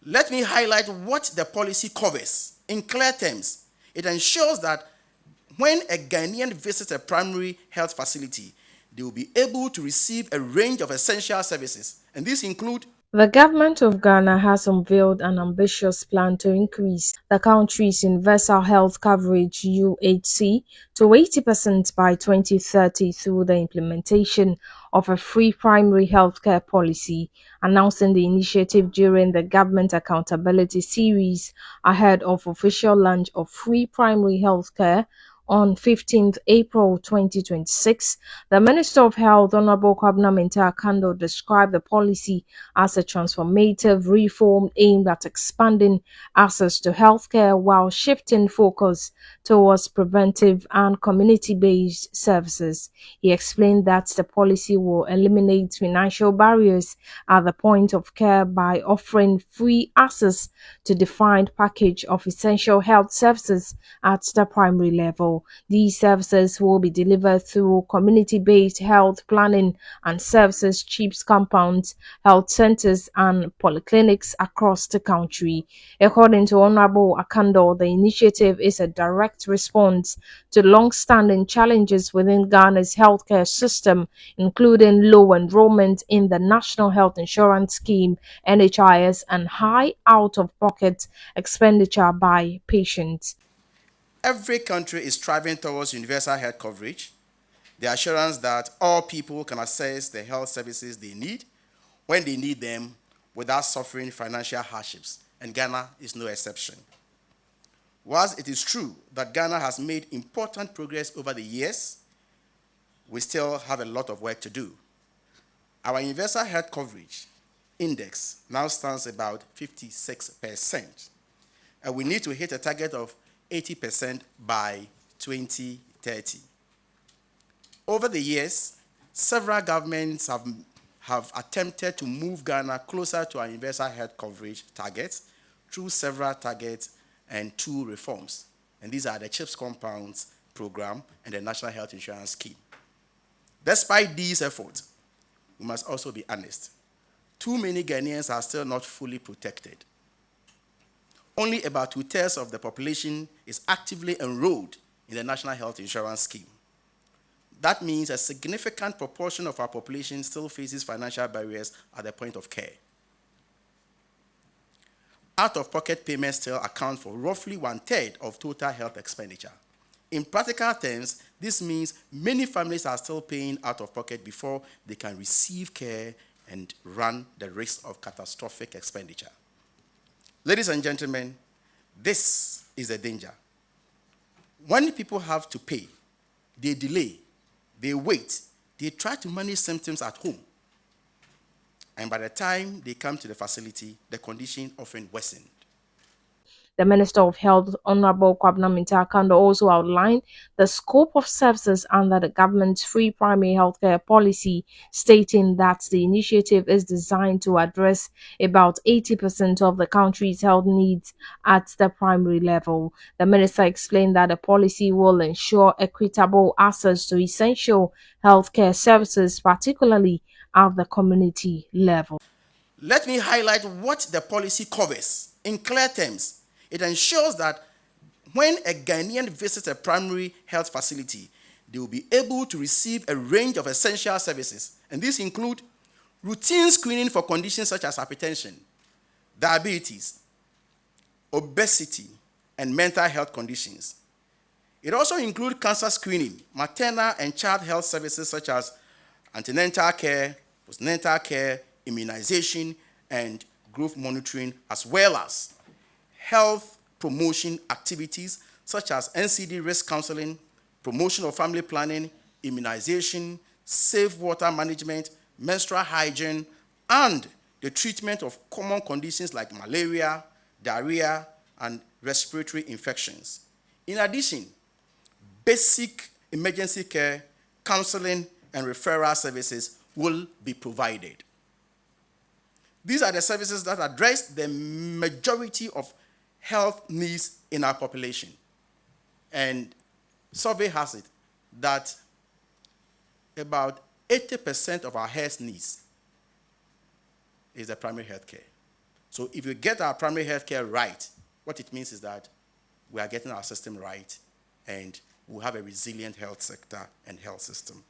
Let me highlight what the policy covers. In clear terms, it ensures that when a Ghanaian visits a primary health facility, they will be able to receive a range of essential services, and these include The government of Ghana has unveiled an ambitious plan to increase the country's universal health coverage (UHC) to 80% by 2030 through the implementation of a free primary healthcare policy, announcing the initiative during the Government Accountability Series ahead of official launch of free primary healthcare on 15th April 2026. The Minister of Health, Honorable Kwabena Mintah Kando, described the policy as a transformative reform aimed at expanding access to healthcare while shifting focus towards preventive and community-based services. He explained that the policy will eliminate financial barriers at the point of care by offering free access to defined package of essential health services at the primary level. These services will be delivered through community-based health planning and services CHIPS compounds, health centers, and polyclinics across the country. According to Honorable Akando, the initiative is a direct response to long-standing challenges within Ghana's healthcare system, including low enrollment in the National Health Insurance Scheme (NHIS) and high out-of-pocket expenditure by patients. every country is striving towards universal health coverage, the assurance that all people can access the health services they need when they need them without suffering financial hardships, and Ghana is no exception. Whilst it is true that Ghana has made important progress over the years, we still have a lot of work to do. Our universal health coverage index now stands about 56%, and we need to hit a target of 80% by 2030. Over the years, several governments have attempted to move Ghana closer to our universal health coverage targets through several targets and two reforms. And these are the CHIPS Compounds Program and the National Health Insurance Scheme. Despite these efforts, we must also be honest. Too many Ghanaians are still not fully protected. Only about two-thirds of the population is actively enrolled in the National Health Insurance Scheme. That means a significant proportion of our population still faces financial barriers at the point of care. Out-of-pocket payments still account for roughly one-third of total health expenditure. In practical terms, this means many families are still paying out of pocket before they can receive care and run the risk of catastrophic expenditure. Ladies and gentlemen, this is a danger. When people have to pay, they delay, they wait, they try to manage symptoms at home. And by the time they come to the facility, the condition often worsened. The Minister of Health, Honorable Kwabena Mintah Kando, also outlined the scope of services under the government's free primary healthcare policy, stating that the initiative is designed to address about 80% of the country's health needs at the primary level. The minister explained that the policy will ensure equitable access to essential healthcare services, particularly at the community level. Let me highlight what the policy covers. In clear terms, it ensures that when a Ghanaian visits a primary health facility, they will be able to receive a range of essential services, and these include routine screening for conditions such as hypertension, diabetes, obesity, and mental health conditions. It also includes cancer screening, maternal and child health services such as antenatal care, postnatal care, immunization, and growth monitoring, as well as health promotion activities such as NCD risk counseling, promotion of family planning, immunization, safe water management, menstrual hygiene, and the treatment of common conditions like malaria, diarrhea, and respiratory infections. In addition, basic emergency care, counseling, and referral services will be provided. These are the services that address the majority of health needs in our population. And survey has it that about 80% of our health needs is the primary health care. So if we get our primary health care right, what it means is that we are getting our system right, and we'll have a resilient health sector and health system.